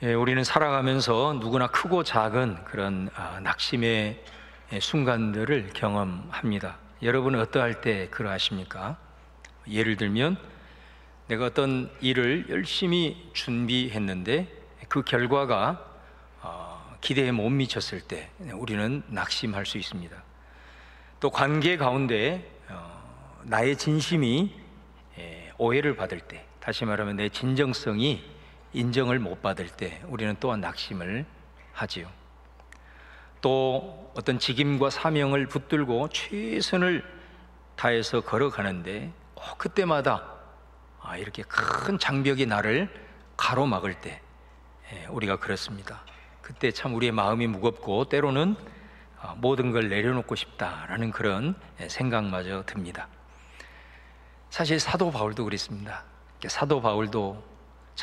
우리는 살아가면서 누구나 크고 작은 그런 낙심의 순간들을 경험합니다. 여러분은 어떠할 때 그러하십니까? 예를 들면 내가 어떤 일을 열심히 준비했는데 그 결과가 기대에 못 미쳤을 때 우리는 낙심할 수 있습니다. 또 관계 가운데 나의 진심이 오해를 받을 때, 다시 말하면 내 진정성이 인정을 못 받을 때 우리는 또한 낙심을 하지요. 또 어떤 직임과 사명을 붙들고 최선을 다해서 걸어가는데 그때마다 이렇게 큰 장벽이 나를 가로막을 때 우리가 그렇습니다. 그때 참 우리의 마음이 무겁고 때로는 모든 걸 내려놓고 싶다라는 그런 생각마저 듭니다. 사실 사도 바울도 그랬습니다. 사도 바울도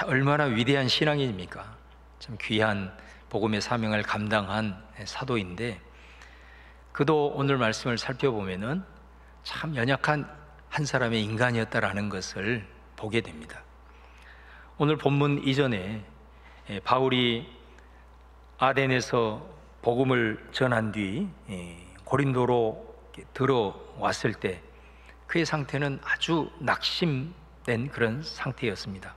얼마나 위대한 신앙인입니까? 참 귀한 복음의 사명을 감당한 사도인데 그도 오늘 말씀을 살펴보면은 참 연약한 한 사람의 인간이었다라는 것을 보게 됩니다. 오늘 본문 이전에 바울이 아덴에서 복음을 전한 뒤 고린도로 들어왔을 때 그의 상태는 아주 낙심된 그런 상태였습니다.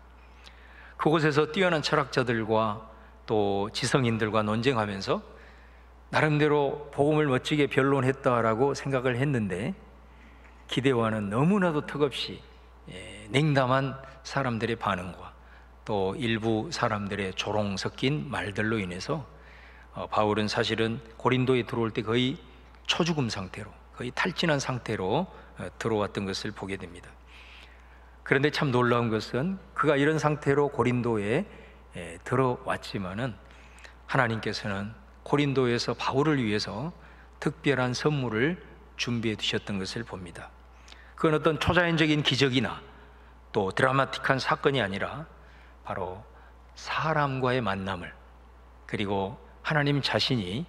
그곳에서 뛰어난 철학자들과 또 지성인들과 논쟁하면서 나름대로 복음을 멋지게 변론했다라고 생각을 했는데 기대와는 너무나도 턱없이 냉담한 사람들의 반응과 또 일부 사람들의 조롱 섞인 말들로 인해서 바울은 사실은 고린도에 들어올 때 거의 초죽음 상태로, 거의 탈진한 상태로 들어왔던 것을 보게 됩니다. 그런데 참 놀라운 것은 그가 이런 상태로 고린도에 들어왔지만은 하나님께서는 고린도에서 바울을 위해서 특별한 선물을 준비해 두셨던 것을 봅니다. 그건 어떤 초자연적인 기적이나 또 드라마틱한 사건이 아니라 바로 사람과의 만남을, 그리고 하나님 자신이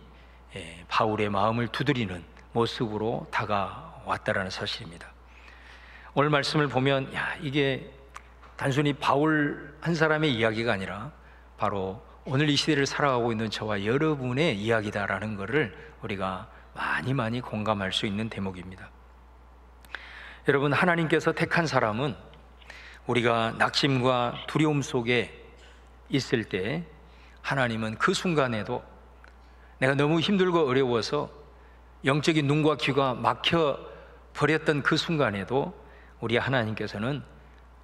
바울의 마음을 두드리는 모습으로 다가왔다라는 사실입니다. 오늘 말씀을 보면 이게 단순히 바울 한 사람의 이야기가 아니라 바로 오늘 이 시대를 살아가고 있는 저와 여러분의 이야기다라는 것을 우리가 많이 공감할 수 있는 대목입니다. 여러분, 하나님께서 택한 사람은 우리가 낙심과 두려움 속에 있을 때 하나님은 그 순간에도 내가 너무 힘들고 어려워서 영적인 눈과 귀가 막혀 버렸던 그 순간에도 우리 하나님께서는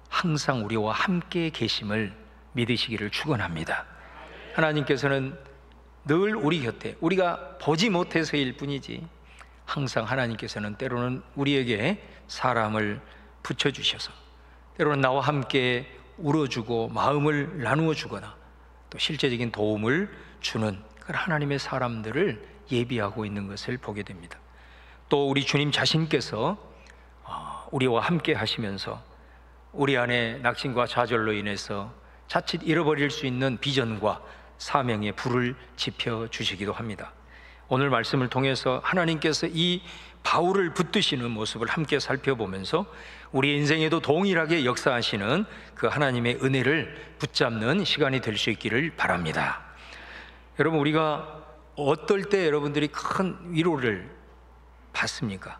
항상 우리와 함께 계심을 믿으시기를 축원합니다. 하나님께서는 늘 우리 곁에, 우리가 보지 못해서일 뿐이지 항상 하나님께서는 때로는 우리에게 사람을 붙여주셔서 때로는 나와 함께 울어주고 마음을 나누어 주거나 또 실제적인 도움을 주는 그런 하나님의 사람들을 예비하고 있는 것을 보게 됩니다. 또 우리 주님 자신께서 우리와 함께 하시면서 우리 안에 낙심과 좌절로 인해서 자칫 잃어버릴 수 있는 비전과 사명의 불을 지펴주시기도 합니다. 오늘 말씀을 통해서 하나님께서 이 바울을 붙드시는 모습을 함께 살펴보면서 우리 인생에도 동일하게 역사하시는 그 하나님의 은혜를 붙잡는 시간이 될 수 있기를 바랍니다. 여러분, 우리가 어떨 때 여러분들이 큰 위로를 받습니까?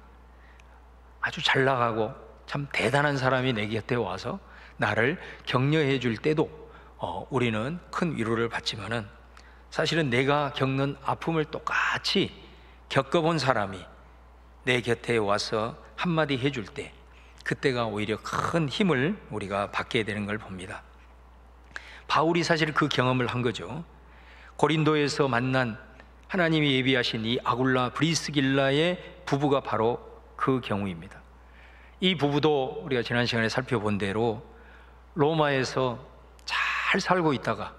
아주 잘 나가고 참 대단한 사람이 내 곁에 와서 나를 격려해 줄 때도 우리는 큰 위로를 받지만은 사실은 내가 겪는 아픔을 똑같이 겪어본 사람이 내 곁에 와서 한마디 해줄 때 그때가 오히려 큰 힘을 우리가 받게 되는 걸 봅니다. 바울이 사실 그 경험을 한 거죠. 고린도에서 만난 하나님이 예비하신 이 아굴라 브리스길라의 부부가 바로 그 경우입니다. 이 부부도 우리가 지난 시간에 살펴본 대로 로마에서 잘 살고 있다가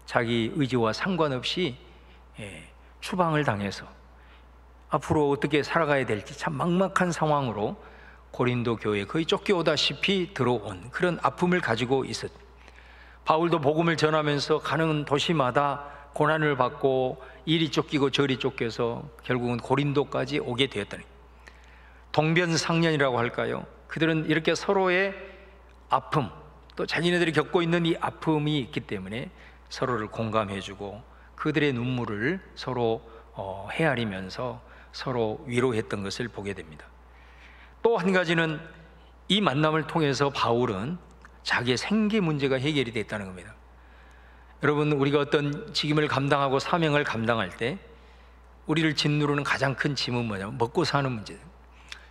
자기 의지와 상관없이 추방을 당해서 앞으로 어떻게 살아가야 될지 참 막막한 상황으로 고린도 교회에 거의 쫓겨오다시피 들어온 그런 아픔을 가지고 있었. 바울도 복음을 전하면서 가는 도시마다 고난을 받고 이리 쫓기고 저리 쫓겨서 결국은 고린도까지 오게 되었다니, 동변상련이라고 할까요? 그들은 이렇게 서로의 아픔, 또 자기네들이 겪고 있는 이 아픔이 있기 때문에 서로를 공감해주고 그들의 눈물을 서로 헤아리면서 서로 위로했던 것을 보게 됩니다. 또 한 가지는 이 만남을 통해서 바울은 자기의 생계 문제가 해결이 됐다는 겁니다. 여러분, 우리가 어떤 직임을 감당하고 사명을 감당할 때 우리를 짓누르는 가장 큰 짐은 뭐냐면 먹고 사는 문제예요.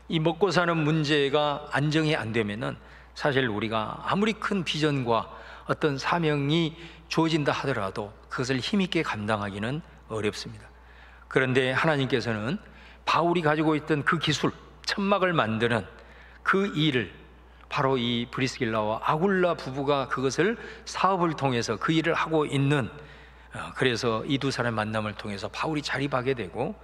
이 먹고 사는 문제가 안정이 안 되면은 사실 우리가 아무리 큰 비전과 어떤 사명이 주어진다 하더라도 그것을 힘있게 감당하기는 어렵습니다. 그런데 하나님께서는 바울이 가지고 있던 그 기술, 천막을 만드는 그 일을 바로 이 브리스길라와 아굴라 부부가 그것을 사업을 통해서 그 일을 하고 있는, 그래서 이 두 사람의 만남을 통해서 바울이 자립하게 되고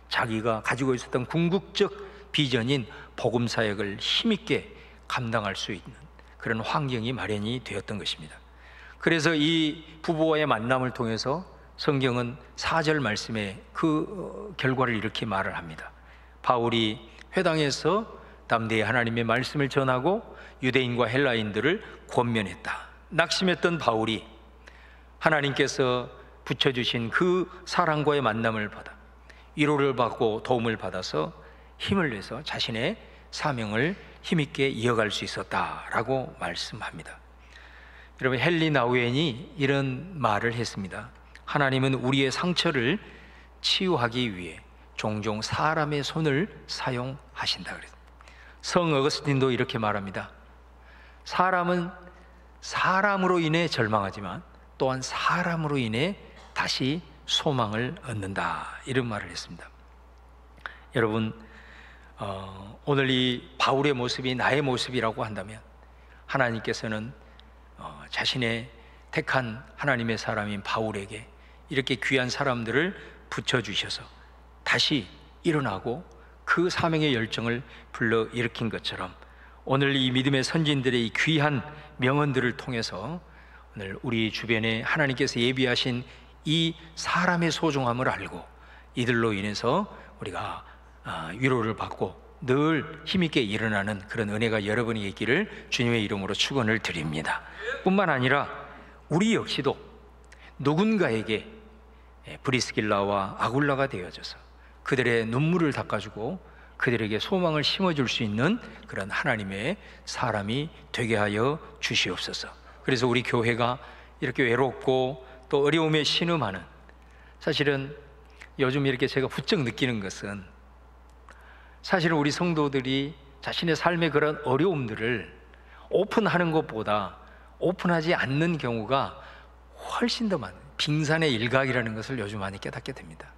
자기가 가지고 있었던 궁극적 비전인 복음 사역을 힘있게 감당할 수 있는 그런 환경이 마련이 되었던 것입니다. 그래서 이 부부와의 만남을 통해서 성경은 4절 말씀에 그 결과를 이렇게 말을 합니다. 바울이 회당에서 담대히 하나님의 말씀을 전하고 유대인과 헬라인들을 권면했다. 낙심했던 바울이 하나님께서 붙여주신 그 사랑과의 만남을 받아 위로를 받고 도움을 받아서 힘을 내서 자신의 사명을 힘있게 이어갈 수 있었다라고 말씀합니다. 여러분, 헨리 나우엔이 이런 말을 했습니다. 하나님은 우리의 상처를 치유하기 위해 종종 사람의 손을 사용하신다 그랬습니다. 성 어거스틴도 이렇게 말합니다. 사람은 사람으로 인해 절망하지만 또한 사람으로 인해 다시 소망을 얻는다, 이런 말을 했습니다. 여러분, 오늘 이 바울의 모습이 나의 모습이라고 한다면 하나님께서는 자신의 택한 하나님의 사람인 바울에게 이렇게 귀한 사람들을 붙여주셔서 다시 일어나고 그 사명의 열정을 불러일으킨 것처럼 오늘 이 믿음의 선진들의 이 귀한 명언들을 통해서 오늘 우리 주변에 하나님께서 예비하신 이 사람의 소중함을 알고 이들로 인해서 우리가 위로를 받고 늘 힘있게 일어나는 그런 은혜가 여러분에게 있기를 주님의 이름으로 축원을 드립니다. 뿐만 아니라 우리 역시도 누군가에게 브리스길라와 아굴라가 되어져서 그들의 눈물을 닦아주고 그들에게 소망을 심어줄 수 있는 그런 하나님의 사람이 되게 하여 주시옵소서. 그래서 우리 교회가 이렇게 외롭고 또 어려움에 신음하는, 사실은 요즘 이렇게 제가 부쩍 느끼는 것은 사실은 우리 성도들이 자신의 삶의 그런 어려움들을 오픈하는 것보다 오픈하지 않는 경우가 훨씬 더 많아요. 빙산의 일각이라는 것을 요즘 많이 깨닫게 됩니다.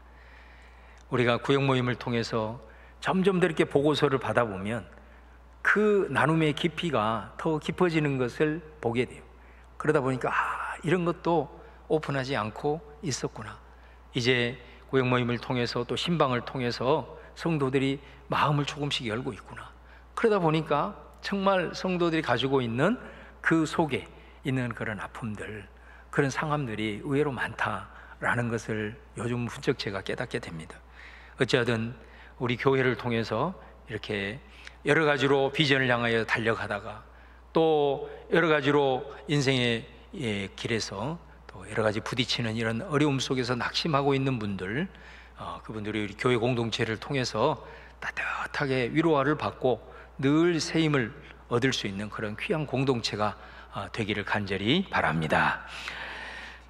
우리가 구역 모임을 통해서 점점 더 이렇게 보고서를 받아보면 그 나눔의 깊이가 더 깊어지는 것을 보게 돼요. 그러다 보니까 이런 것도 오픈하지 않고 있었구나. 이제 구역 모임을 통해서 또 신방을 통해서 성도들이 마음을 조금씩 열고 있구나. 그러다 보니까 정말 성도들이 가지고 있는 그 속에 있는 그런 아픔들, 그런 상함들이 의외로 많다라는 것을 요즘 부쩍 제가 깨닫게 됩니다. 어찌하든 우리 교회를 통해서 이렇게 여러 가지로 비전을 향하여 달려가다가 또 여러 가지로 인생의 길에서 또 여러 가지 부딪히는 이런 어려움 속에서 낙심하고 있는 분들, 그분들이 우리 교회 공동체를 통해서 따뜻하게 위로를 받고 늘 새 힘을 얻을 수 있는 그런 귀한 공동체가 되기를 간절히 바랍니다.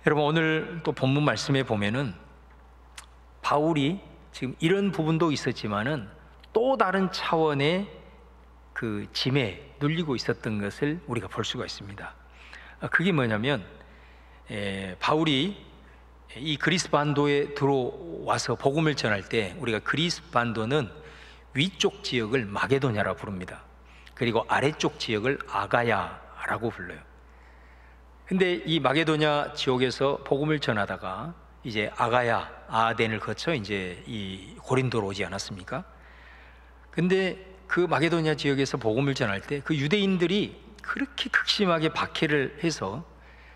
여러분, 오늘 또 본문 말씀에 보면은 바울이 지금 이런 부분도 있었지만은 또 다른 차원의 그 짐에 눌리고 있었던 것을 우리가 볼 수가 있습니다. 그게 뭐냐면 바울이 이 그리스 반도에 들어와서 복음을 전할 때, 우리가 그리스 반도는 위쪽 지역을 마게도냐라 부릅니다. 그리고 아래쪽 지역을 아가야라고 불러요. 근데 이 마게도냐 지역에서 복음을 전하다가 이제 아가야, 아덴을 거쳐 이제 이 고린도로 오지 않았습니까? 근데 그 마게도냐 지역에서 복음을 전할 때 그 유대인들이 그렇게 극심하게 박해를 해서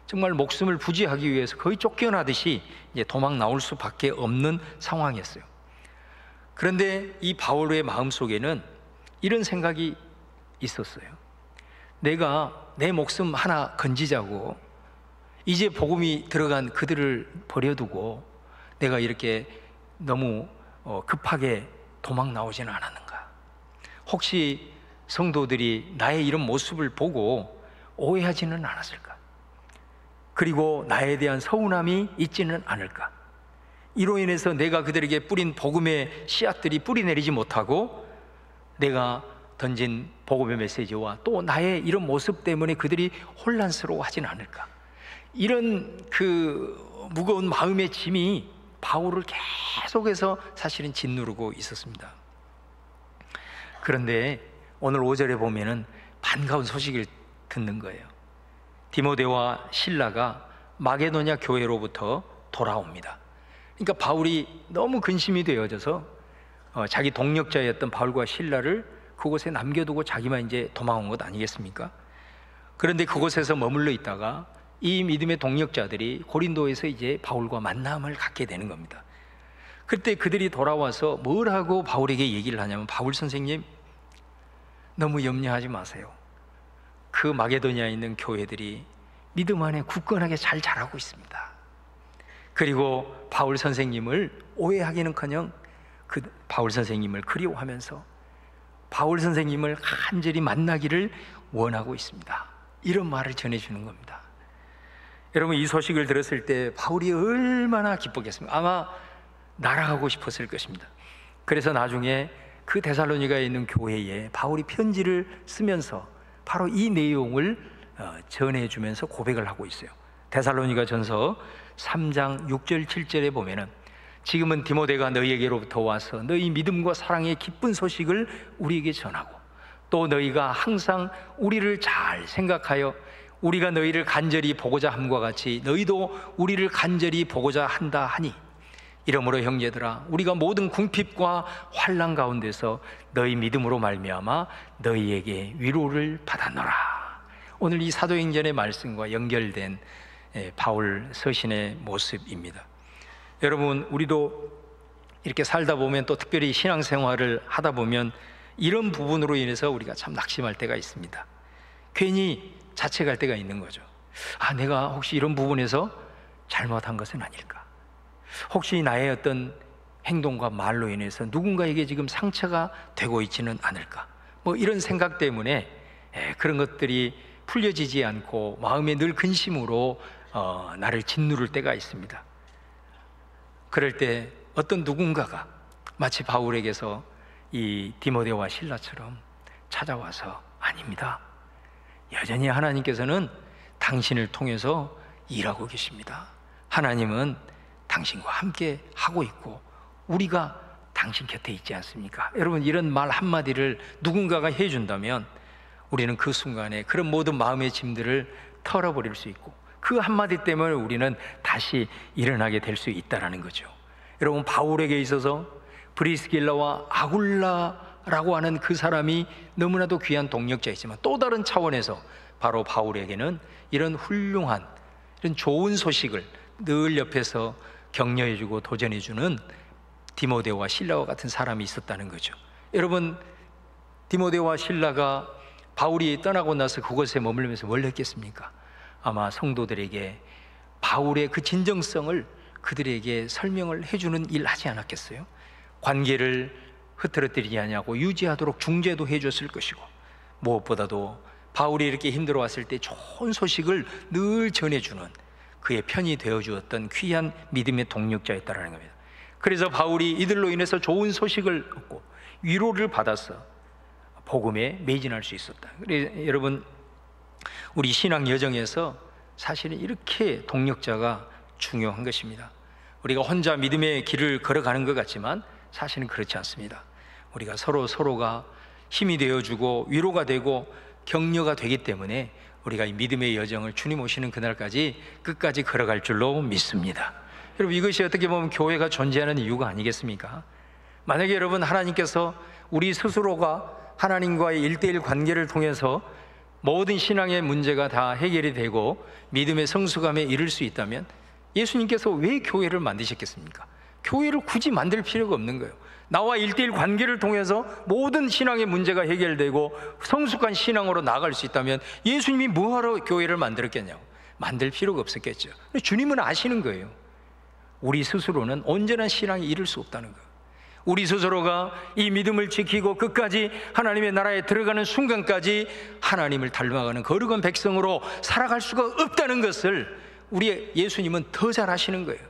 정말 목숨을 부지하기 위해서 거의 쫓겨나듯이 이제 도망 나올 수밖에 없는 상황이었어요. 그런데 이 바울의 마음속에는 이런 생각이 있었어요. 내가 내 목숨 하나 건지자고 이제 복음이 들어간 그들을 버려두고 내가 이렇게 너무 급하게 도망 나오지는 않았는가? 혹시 성도들이 나의 이런 모습을 보고 오해하지는 않았을까? 그리고 나에 대한 서운함이 있지는 않을까? 이로 인해서 내가 그들에게 뿌린 복음의 씨앗들이 뿌리 내리지 못하고 내가 던진 복음의 메시지와 또 나의 이런 모습 때문에 그들이 혼란스러워하지는 않을까? 이런 그 무거운 마음의 짐이 바울을 계속해서 사실은 짓누르고 있었습니다. 그런데 오늘 5절에 보면은 반가운 소식을 듣는 거예요. 디모데와 실라가 마게도냐 교회로부터 돌아옵니다. 그러니까 바울이 너무 근심이 되어져서 자기 동력자였던 바울과 실라를 그곳에 남겨두고 자기만 이제 도망온 것 아니겠습니까? 그런데 그곳에서 머물러 있다가 이 믿음의 동력자들이 고린도에서 이제 바울과 만남을 갖게 되는 겁니다. 그때 그들이 돌아와서 뭘 하고 바울에게 얘기를 하냐면, 바울 선생님, 너무 염려하지 마세요. 그 마게도냐에 있는 교회들이 믿음 안에 굳건하게 잘 자라고 있습니다. 그리고 바울 선생님을 오해하기는커녕 그 바울 선생님을 그리워하면서 바울 선생님을 간절히 만나기를 원하고 있습니다. 이런 말을 전해주는 겁니다. 여러분, 이 소식을 들었을 때 바울이 얼마나 기뻤겠습니까? 아마 날아가고 싶었을 것입니다. 그래서 나중에 그 데살로니가에 있는 교회에 바울이 편지를 쓰면서 바로 이 내용을 전해주면서 고백을 하고 있어요. 데살로니가 전서 3장 6절 7절에 보면은, 지금은 디모데가 너희에게로부터 와서 너희 믿음과 사랑의 기쁜 소식을 우리에게 전하고 또 너희가 항상 우리를 잘 생각하여 우리가 너희를 간절히 보고자 함과 같이 너희도 우리를 간절히 보고자 한다 하니, 이러므로 형제들아, 우리가 모든 궁핍과 환난 가운데서 너희 믿음으로 말미암아 너희에게 위로를 받았노라. 오늘 이 사도행전의 말씀과 연결된 바울 서신의 모습입니다. 여러분, 우리도 이렇게 살다 보면, 또 특별히 신앙생활을 하다 보면 이런 부분으로 인해서 우리가 참 낙심할 때가 있습니다. 괜히 자책할 때가 있는 거죠. 아, 내가 혹시 이런 부분에서 잘못한 것은 아닐까? 혹시 나의 어떤 행동과 말로 인해서 누군가에게 지금 상처가 되고 있지는 않을까? 뭐 이런 생각 때문에 그런 것들이 풀려지지 않고 마음에 늘 근심으로 나를 짓누를 때가 있습니다. 그럴 때 어떤 누군가가 마치 바울에게서 이 디모데와 실라처럼 찾아와서, 아닙니다, 여전히 하나님께서는 당신을 통해서 일하고 계십니다. 하나님은 당신과 함께 하고 있고 우리가 당신 곁에 있지 않습니까? 여러분, 이런 말 한마디를 누군가가 해준다면 우리는 그 순간에 그런 모든 마음의 짐들을 털어버릴 수 있고 그 한마디 때문에 우리는 다시 일어나게 될 수 있다는 거죠. 여러분, 바울에게 있어서 브리스길라와 아굴라라고 하는 그 사람이 너무나도 귀한 동력자이지만 또 다른 차원에서 바로 바울에게는 이런 훌륭한, 이런 좋은 소식을 늘 옆에서 격려해주고 도전해주는 디모데와 실라와 같은 사람이 있었다는 거죠. 여러분, 디모데와 실라가 바울이 떠나고 나서 그곳에 머물면서 뭘 했겠습니까? 아마 성도들에게 바울의 그 진정성을 그들에게 설명을 해주는 일 하지 않았겠어요? 관계를 흐트러뜨리지 않냐고 유지하도록 중재도 해줬을 것이고, 무엇보다도 바울이 이렇게 힘들어왔을 때 좋은 소식을 늘 전해주는 그의 편이 되어주었던 귀한 믿음의 동력자였다는 겁니다. 그래서 바울이 이들로 인해서 좋은 소식을 얻고 위로를 받아서 복음에 매진할 수 있었다. 그래서 여러분, 우리 신앙 여정에서 사실은 이렇게 동력자가 중요한 것입니다. 우리가 혼자 믿음의 길을 걸어가는 것 같지만 사실은 그렇지 않습니다. 우리가 서로가 힘이 되어주고 위로가 되고 격려가 되기 때문에 우리가 이 믿음의 여정을 주님 오시는 그날까지 끝까지 걸어갈 줄로 믿습니다. 여러분, 이것이 어떻게 보면 교회가 존재하는 이유가 아니겠습니까? 만약에 여러분, 하나님께서 우리 스스로가 하나님과의 1:1 관계를 통해서 모든 신앙의 문제가 다 해결이 되고 믿음의 성숙함에 이를 수 있다면 예수님께서 왜 교회를 만드셨겠습니까? 교회를 굳이 만들 필요가 없는 거예요. 나와 1:1 관계를 통해서 모든 신앙의 문제가 해결되고 성숙한 신앙으로 나아갈 수 있다면 예수님이 뭐하러 교회를 만들었겠냐고. 만들 필요가 없었겠죠. 주님은 아시는 거예요. 우리 스스로는 언제나 신앙에 이를 수 없다는 거예요. 우리 스스로가 이 믿음을 지키고 끝까지 하나님의 나라에 들어가는 순간까지 하나님을 닮아가는 거룩한 백성으로 살아갈 수가 없다는 것을 우리 예수님은 더 잘 아시는 거예요.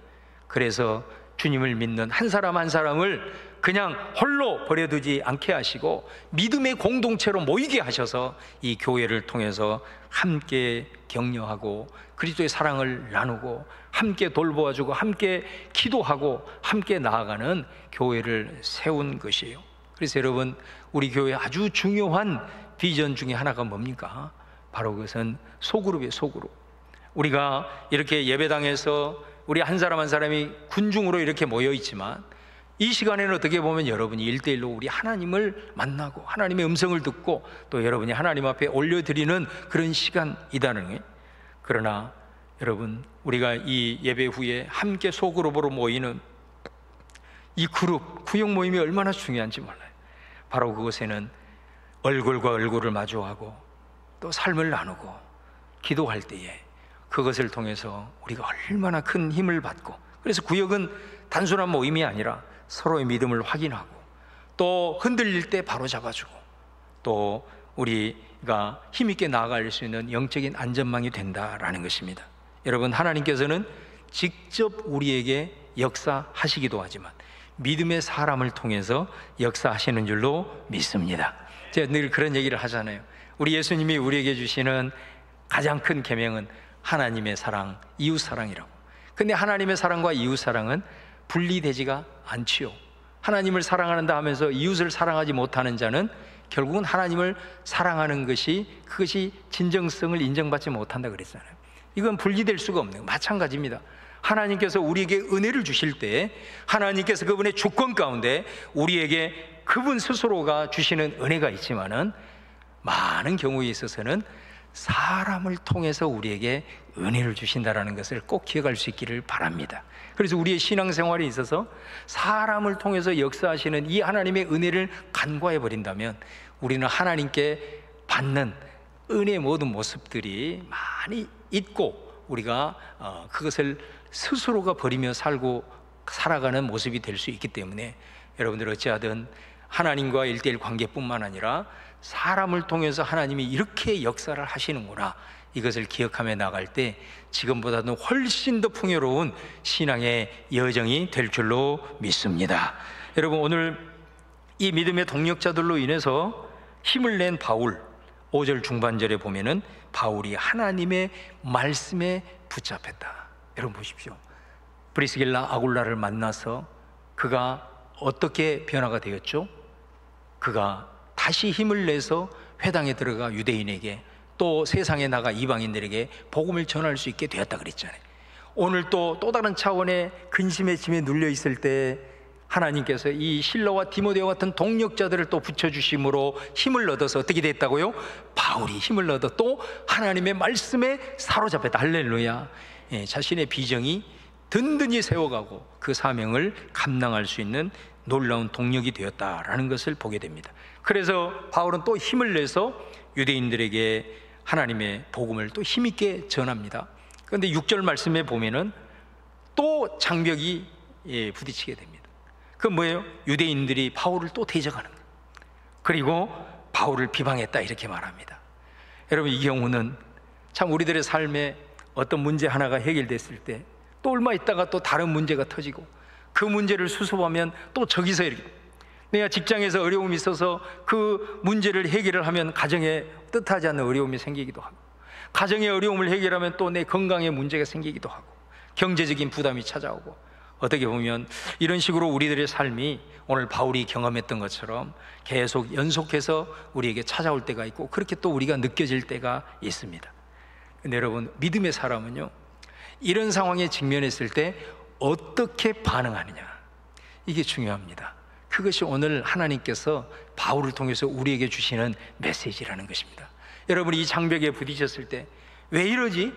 그래서 주님을 믿는 한 사람 한 사람을 그냥 홀로 버려두지 않게 하시고 믿음의 공동체로 모이게 하셔서 이 교회를 통해서 함께 격려하고 그리스도의 사랑을 나누고 함께 돌보아주고 함께 기도하고 함께 나아가는 교회를 세운 것이에요. 그래서 여러분, 우리 교회의 아주 중요한 비전 중에 하나가 뭡니까? 바로 그것은 소그룹이에요. 소그룹. 우리가 이렇게 예배당에서 우리 한 사람 한 사람이 군중으로 이렇게 모여 있지만 이 시간에는 어떻게 보면 여러분이 1대1로 우리 하나님을 만나고 하나님의 음성을 듣고 또 여러분이 하나님 앞에 올려드리는 그런 시간이다는 거예요. 그러나 여러분, 우리가 이 예배 후에 함께 소그룹으로 모이는 이 그룹, 구역 모임이 얼마나 중요한지 몰라요. 바로 그곳에는 얼굴과 얼굴을 마주하고 또 삶을 나누고 기도할 때에 그것을 통해서 우리가 얼마나 큰 힘을 받고, 그래서 구역은 단순한 모임이 아니라 서로의 믿음을 확인하고 또 흔들릴 때 바로 잡아주고 또 우리가 힘있게 나아갈 수 있는 영적인 안전망이 된다라는 것입니다. 여러분, 하나님께서는 직접 우리에게 역사하시기도 하지만 믿음의 사람을 통해서 역사하시는 줄로 믿습니다. 제가 늘 그런 얘기를 하잖아요. 우리 예수님이 우리에게 주시는 가장 큰 계명은 하나님의 사랑, 이웃 사랑이라고. 근데 하나님의 사랑과 이웃 사랑은 분리되지가 않지요. 하나님을 사랑한다 하면서 이웃을 사랑하지 못하는 자는 결국은 하나님을 사랑하는 것이, 그것이 진정성을 인정받지 못한다 그랬잖아요. 이건 분리될 수가 없는 거예요. 마찬가지입니다. 하나님께서 우리에게 은혜를 주실 때 하나님께서 그분의 주권 가운데 우리에게 그분 스스로가 주시는 은혜가 있지만은 많은 경우에 있어서는 사람을 통해서 우리에게 은혜를 주신다라는 것을 꼭 기억할 수 있기를 바랍니다. 그래서 우리의 신앙생활에 있어서 사람을 통해서 역사하시는 이 하나님의 은혜를 간과해 버린다면 우리는 하나님께 받는 은혜의 모든 모습들이 많이 있고 우리가 그것을 스스로가 버리며 살아가는 모습이 될 수 있기 때문에 여러분들 어찌하든 하나님과 1대1 관계뿐만 아니라 사람을 통해서 하나님이 이렇게 역사를 하시는구나, 이것을 기억하며 나갈 때 지금보다는 훨씬 더 풍요로운 신앙의 여정이 될 줄로 믿습니다. 여러분, 오늘 이 믿음의 동력자들로 인해서 힘을 낸 바울, 5절 중반절에 보면은 바울이 하나님의 말씀에 붙잡혔다. 여러분 보십시오. 브리스길라 아굴라를 만나서 그가 어떻게 변화가 되었죠? 그가 다시 힘을 내서 회당에 들어가 유대인에게 또 세상에 나가 이방인들에게 복음을 전할 수 있게 되었다 그랬잖아요. 오늘 또 다른 차원의 근심의 짐에 눌려 있을 때 하나님께서 이 실로와 디모데와 같은 동력자들을 또 붙여주심으로 힘을 얻어서 어떻게 됐다고요? 바울이 힘을 얻어 또 하나님의 말씀에 사로잡혔다. 할렐루야. 자신의 비정이 든든히 세워가고 그 사명을 감당할 수 있는 놀라운 동력이 되었다라는 것을 보게 됩니다. 그래서 바울은 또 힘을 내서 유대인들에게 하나님의 복음을 또 힘있게 전합니다. 그런데 6절 말씀에 보면은 또 장벽이 부딪히게 됩니다. 그건 뭐예요? 유대인들이 바울을 또 대적하는 거예요. 그리고 바울을 비방했다 이렇게 말합니다. 여러분, 이 경우는 참 우리들의 삶에 어떤 문제 하나가 해결됐을 때 또 얼마 있다가 또 다른 문제가 터지고 그 문제를 수습하면 또 저기서 이렇게 내가 직장에서 어려움이 있어서 그 문제를 해결을 하면 가정에 뜻하지 않는 어려움이 생기기도 하고, 가정의 어려움을 해결하면 또 내 건강에 문제가 생기기도 하고, 경제적인 부담이 찾아오고, 어떻게 보면 이런 식으로 우리들의 삶이 오늘 바울이 경험했던 것처럼 계속 연속해서 우리에게 찾아올 때가 있고, 그렇게 또 우리가 느껴질 때가 있습니다. 근데 여러분, 믿음의 사람은요, 이런 상황에 직면했을 때 어떻게 반응하느냐, 이게 중요합니다. 그것이 오늘 하나님께서 바울을 통해서 우리에게 주시는 메시지라는 것입니다. 여러분이 이 장벽에 부딪혔을 때 왜 이러지?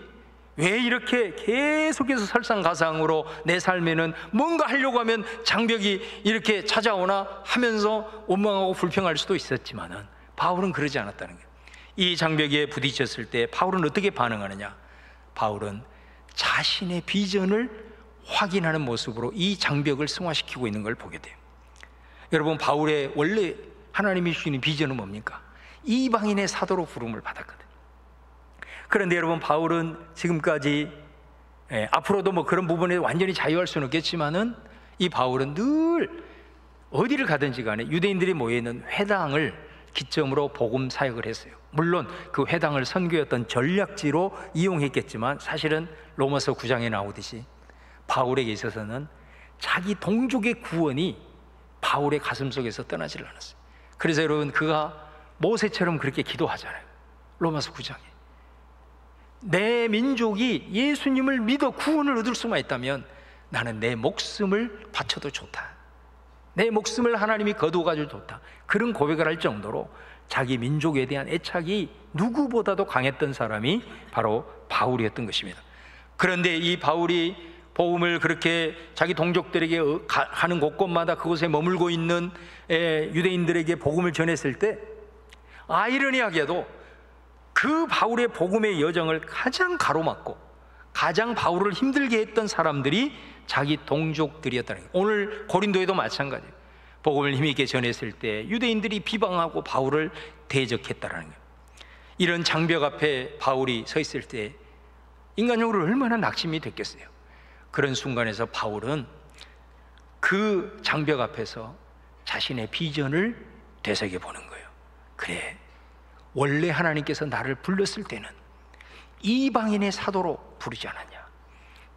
왜 이렇게 계속해서 설상가상으로 내 삶에는 뭔가 하려고 하면 장벽이 이렇게 찾아오나 하면서 원망하고 불평할 수도 있었지만은 바울은 그러지 않았다는 거예요. 이 장벽에 부딪혔을 때 바울은 어떻게 반응하느냐? 바울은 자신의 비전을 확인하는 모습으로 이 장벽을 승화시키고 있는 걸 보게 돼요. 여러분, 바울의 원래 하나님이 주시는 비전은 뭡니까? 이방인의 사도로 부름을 받았거든요. 그런데 여러분, 바울은 지금까지 앞으로도 뭐 그런 부분에 완전히 자유할 수는 없겠지만은 이 바울은 늘 어디를 가든지 간에 유대인들이 모여있는 회당을 기점으로 복음 사역을 했어요. 물론 그 회당을 선교의 어떤 전략지로 이용했겠지만 사실은 로마서 9장에 나오듯이 바울에게 있어서는 자기 동족의 구원이 바울의 가슴 속에서 떠나질 않았어요. 그래서 여러분, 그가 모세처럼 그렇게 기도하잖아요. 로마서 9장에 내 민족이 예수님을 믿어 구원을 얻을 수만 있다면 나는 내 목숨을 바쳐도 좋다, 내 목숨을 하나님이 거두어가지고 좋다, 그런 고백을 할 정도로 자기 민족에 대한 애착이 누구보다도 강했던 사람이 바로 바울이었던 것입니다. 그런데 이 바울이 복음을 그렇게 자기 동족들에게 하는 곳곳마다 그곳에 머물고 있는 유대인들에게 복음을 전했을 때 아이러니하게도 그 바울의 복음의 여정을 가장 가로막고 가장 바울을 힘들게 했던 사람들이 자기 동족들이었다는 거예요. 오늘 고린도에도 마찬가지예요. 복음을 힘있게 전했을 때 유대인들이 비방하고 바울을 대적했다는 거예요. 이런 장벽 앞에 바울이 서 있을 때 인간적으로 얼마나 낙심이 됐겠어요. 그런 순간에서 바울은 그 장벽 앞에서 자신의 비전을 되새겨 보는 거예요. 그래, 원래 하나님께서 나를 불렀을 때는 이방인의 사도로 부르지 않았냐.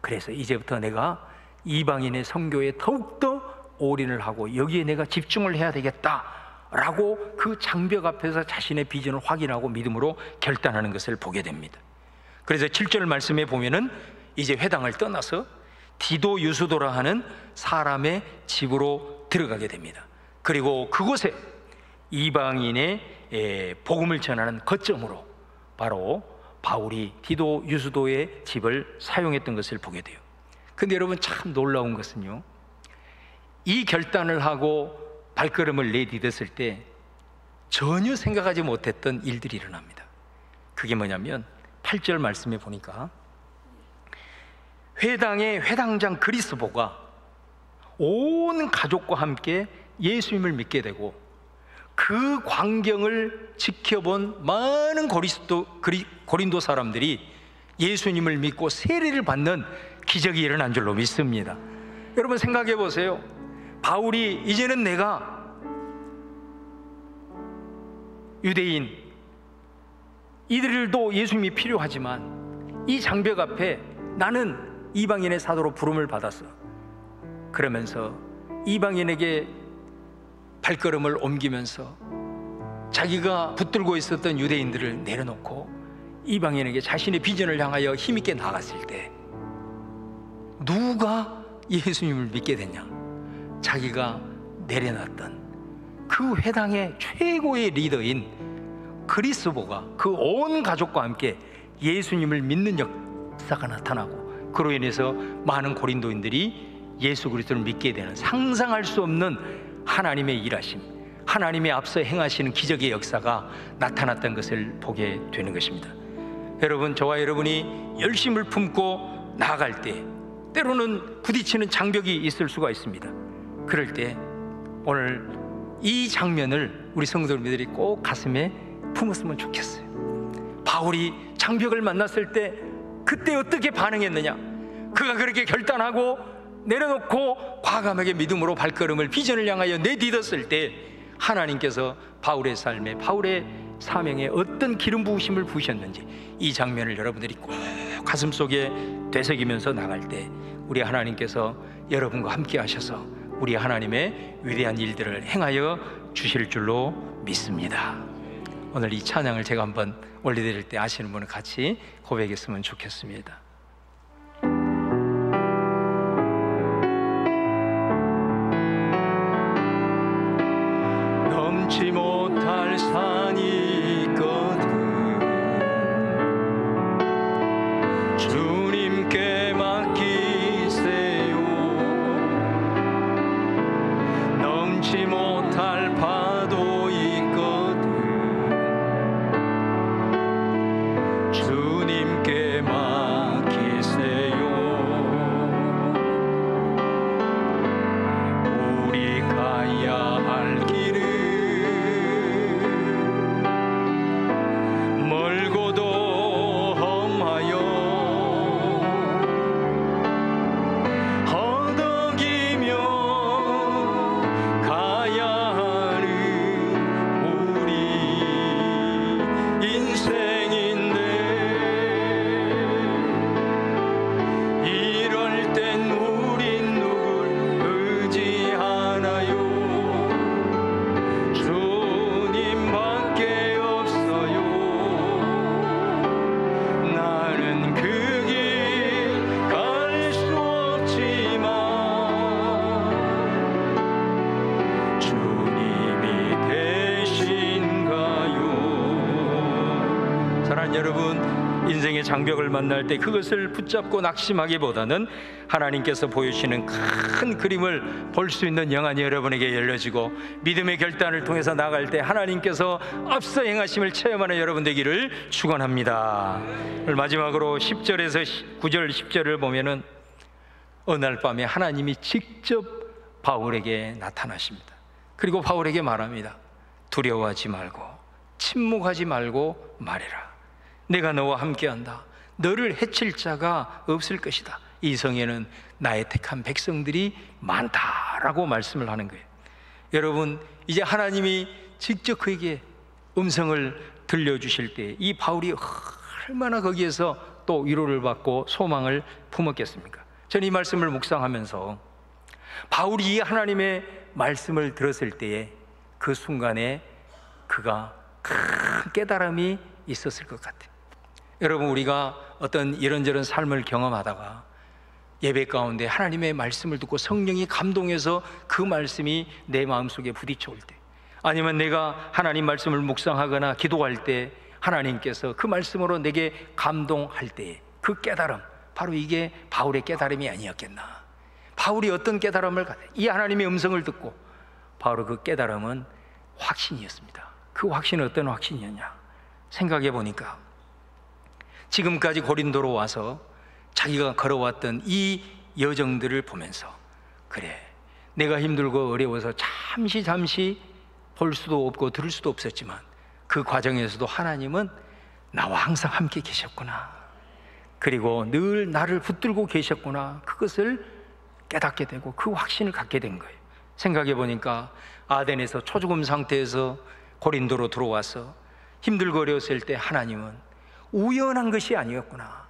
그래서 이제부터 내가 이방인의 선교에 더욱더 올인을 하고 여기에 내가 집중을 해야 되겠다라고 그 장벽 앞에서 자신의 비전을 확인하고 믿음으로 결단하는 것을 보게 됩니다. 그래서 7절 말씀에 보면은 이제 회당을 떠나서 디도 유수도라 하는 사람의 집으로 들어가게 됩니다. 그리고 그곳에 이방인의 복음을 전하는 거점으로 바로 바울이 디도 유수도의 집을 사용했던 것을 보게 돼요. 근데 여러분, 참 놀라운 것은요, 이 결단을 하고 발걸음을 내디뎠을 때 전혀 생각하지 못했던 일들이 일어납니다. 그게 뭐냐면 8절 말씀에 보니까 회당의 회당장 그리스보가 온 가족과 함께 예수님을 믿게 되고 그 광경을 지켜본 많은 고린도 사람들이 예수님을 믿고 세례를 받는 기적이 일어난 줄로 믿습니다. 여러분, 생각해 보세요. 바울이 이제는 내가 유대인 이들도 예수님이 필요하지만 이 장벽 앞에 나는 이방인의 사도로 부름을 받았어. 그러면서 이방인에게 발걸음을 옮기면서 자기가 붙들고 있었던 유대인들을 내려놓고 이방인에게 자신의 비전을 향하여 힘있게 나갔을 때 누가 예수님을 믿게 됐냐? 자기가 내려놨던 그 회당의 최고의 리더인 그리스보가 그 온 가족과 함께 예수님을 믿는 역사가 나타나고 그로 인해서 많은 고린도인들이 예수 그리스도를 믿게 되는, 상상할 수 없는 하나님의 일하심, 하나님의 앞서 행하시는 기적의 역사가 나타났던 것을 보게 되는 것입니다. 여러분, 저와 여러분이 열심을 품고 나아갈 때 때로는 부딪히는 장벽이 있을 수가 있습니다. 그럴 때 오늘 이 장면을 우리 성도님들이 꼭 가슴에 품었으면 좋겠어요. 바울이 장벽을 만났을 때 그때 어떻게 반응했느냐? 그가 그렇게 결단하고 내려놓고 과감하게 믿음으로 발걸음을 비전을 향하여 내딛었을 때 하나님께서 바울의 삶에, 바울의 사명에 어떤 기름 부으심을 부으셨는지 이 장면을 여러분들이 꼭 가슴속에 되새기면서 나갈 때 우리 하나님께서 여러분과 함께 하셔서 우리 하나님의 위대한 일들을 행하여 주실 줄로 믿습니다. 오늘 이 찬양을 제가 한번 올려드릴 때 아시는 분은 같이 고백했으면 좋겠습니다. 넘지 못할 산이 있거든 주님께 맡기세요. 넘지 못할 파도 있거든 주님께 맡기세요. 장벽을 만날 때 그것을 붙잡고 낙심하기보다는 하나님께서 보여주시는 큰 그림을 볼 수 있는 영안이 여러분에게 열려지고 믿음의 결단을 통해서 나갈 때 하나님께서 앞서 행하심을 체험하는 여러분 되기를 축원합니다. 마지막으로 10절에서 9절 10절을 보면은 어느 날 밤에 하나님이 직접 바울에게 나타나십니다. 그리고 바울에게 말합니다. 두려워하지 말고 침묵하지 말고 말해라. 내가 너와 함께한다. 너를 해칠 자가 없을 것이다. 이 성에는 나의 택한 백성들이 많다라고 말씀을 하는 거예요. 여러분, 이제 하나님이 직접 그에게 음성을 들려주실 때 이 바울이 얼마나 거기에서 또 위로를 받고 소망을 품었겠습니까? 저는 이 말씀을 묵상하면서 바울이 이 하나님의 말씀을 들었을 때에 그 순간에 그가 큰 깨달음이 있었을 것 같아요. 여러분, 우리가 어떤 이런저런 삶을 경험하다가 예배 가운데 하나님의 말씀을 듣고 성령이 감동해서 그 말씀이 내 마음속에 부딪혀올 때, 아니면 내가 하나님 말씀을 묵상하거나 기도할 때 하나님께서 그 말씀으로 내게 감동할 때 그 깨달음, 바로 이게 바울의 깨달음이 아니었겠나. 바울이 어떤 깨달음을 가졌, 이 하나님의 음성을 듣고 바로 그 깨달음은 확신이었습니다. 그 확신은 어떤 확신이었냐, 생각해 보니까 지금까지 고린도로 와서 자기가 걸어왔던 이 여정들을 보면서, 그래, 내가 힘들고 어려워서 잠시 볼 수도 없고 들을 수도 없었지만 그 과정에서도 하나님은 나와 항상 함께 계셨구나, 그리고 늘 나를 붙들고 계셨구나, 그것을 깨닫게 되고 그 확신을 갖게 된 거예요. 생각해 보니까 아덴에서 초죽음 상태에서 고린도로 들어와서 힘들고 어려웠을 때 하나님은 우연한 것이 아니었구나,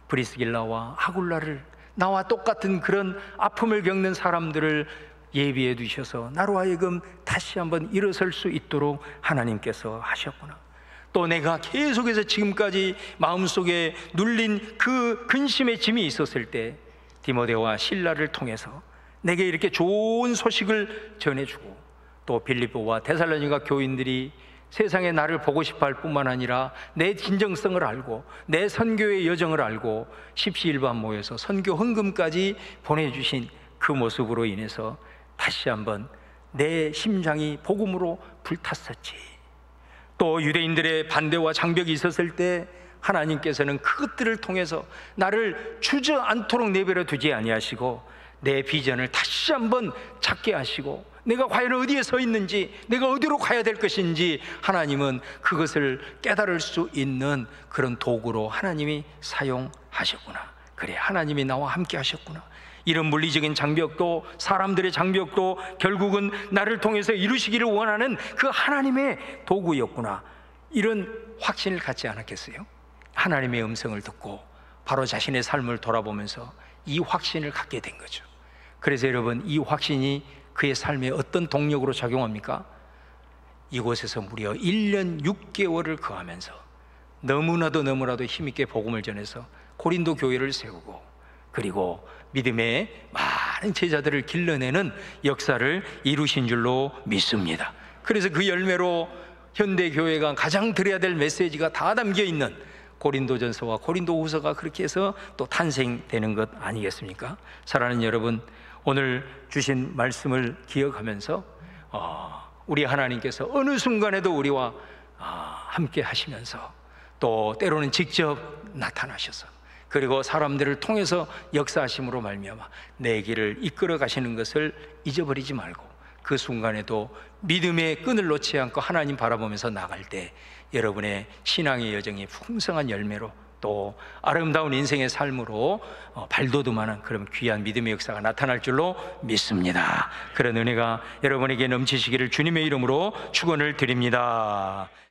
브리스길라와 아굴라를, 나와 똑같은 그런 아픔을 겪는 사람들을 예비해 두셔서 나로 하여금 다시 한번 일어설 수 있도록 하나님께서 하셨구나. 또 내가 계속해서 지금까지 마음속에 눌린 그 근심의 짐이 있었을 때 디모데와 실라를 통해서 내게 이렇게 좋은 소식을 전해주고, 또 빌립보와 데살로니가 교인들이 세상에 나를 보고 싶어 할 뿐만 아니라 내 진정성을 알고 내 선교의 여정을 알고 십시일반 모여서 선교 헌금까지 보내주신 그 모습으로 인해서 다시 한번 내 심장이 복음으로 불탔었지. 또 유대인들의 반대와 장벽이 있었을 때 하나님께서는 그것들을 통해서 나를 주저앉도록 내버려 두지 아니하시고 내 비전을 다시 한번 찾게 하시고 내가 과연 어디에 서 있는지, 내가 어디로 가야 될 것인지 하나님은 그것을 깨달을 수 있는 그런 도구로 하나님이 사용하셨구나. 그래, 하나님이 나와 함께 하셨구나. 이런 물리적인 장벽도, 사람들의 장벽도 결국은 나를 통해서 이루시기를 원하는 그 하나님의 도구였구나. 이런 확신을 갖지 않았겠어요? 하나님의 음성을 듣고 바로 자신의 삶을 돌아보면서 이 확신을 갖게 된 거죠. 그래서 여러분, 이 확신이 그의 삶에 어떤 동력으로 작용합니까? 이곳에서 무려 1년 6개월을 거하면서 너무나도 힘있게 복음을 전해서 고린도 교회를 세우고, 그리고 믿음의 많은 제자들을 길러내는 역사를 이루신 줄로 믿습니다. 그래서 그 열매로 현대 교회가 가장 드려야 될 메시지가 다 담겨 있는 고린도전서와 고린도후서가 그렇게 해서 또 탄생되는 것 아니겠습니까? 사랑하는 여러분, 오늘 주신 말씀을 기억하면서 우리 하나님께서 어느 순간에도 우리와 함께 하시면서 또 때로는 직접 나타나셔서, 그리고 사람들을 통해서 역사하심으로 말미암아 내 길을 이끌어 가시는 것을 잊어버리지 말고 그 순간에도 믿음의 끈을 놓지 않고 하나님 바라보면서 나갈 때 여러분의 신앙의 여정이 풍성한 열매로, 또 아름다운 인생의 삶으로 발돋움하는 그런 귀한 믿음의 역사가 나타날 줄로 믿습니다. 그런 은혜가 여러분에게 넘치시기를 주님의 이름으로 축원을 드립니다.